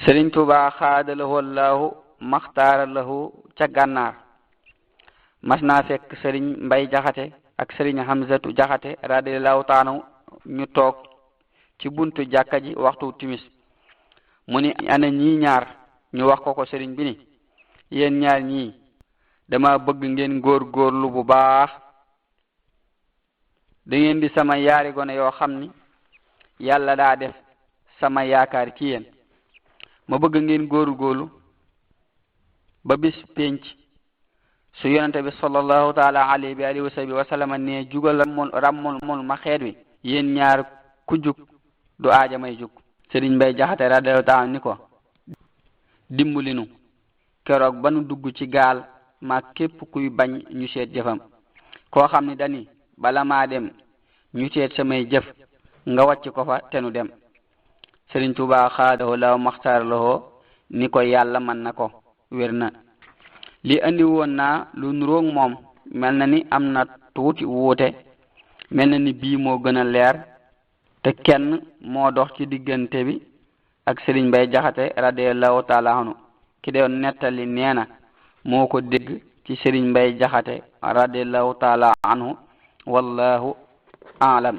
Sëriñ Tuubaa xaadalahoo laahu maxtaara lahu ca gànnaar mas naa fekk sëriñ Mbay Jaxate ak sëriñ Hamzatu Jaxate radiyallahu taala ñu toog ci buntu jàkka ji waxtu timis mu ni ana ñii ñaar ñu wax ko sëriñ bi ni yéen ñaar ñii dama bëgg ngeen góorgóorlu bu baax da ngeen di sama yaari gone yoo xam ni yàlla daa def sama yaakaar ci yéen ma bëgg ngeen góorgóorlu ba bis penc su yonente bi sallallahu taala alayhi bi alihi wa sahbihi wa sallam ne jugal rammul ma xeet wi yéen ñaar ku jug du aaja may jug sëriñ Mbay Jaxate radiyallahu taala ni ko dimbulinu keroog ba nu dugg ci gaal ma képp kuy bañ ñu seet jëfam koo xam ni dani bala maa dem ñu seet samay jëf nga wàcc ko fa te nu dem Sëriñ Tuubaa xaadahu law maxtaar lahoo ni ko yàlla mën na ko wér na li andi woon naa lu nuroog moom mel na ni am na tuuti wuute mel na ni bii moo gën a leer te kenn moo dox ci diggante bi ak Sëriñ Mbay Jaxate radiyallahu taala anhu ki doon nettali nee na moo ko dégg ci Sëriñ Mbay Jaxate radiyallahu taala anhu wallahu a'lam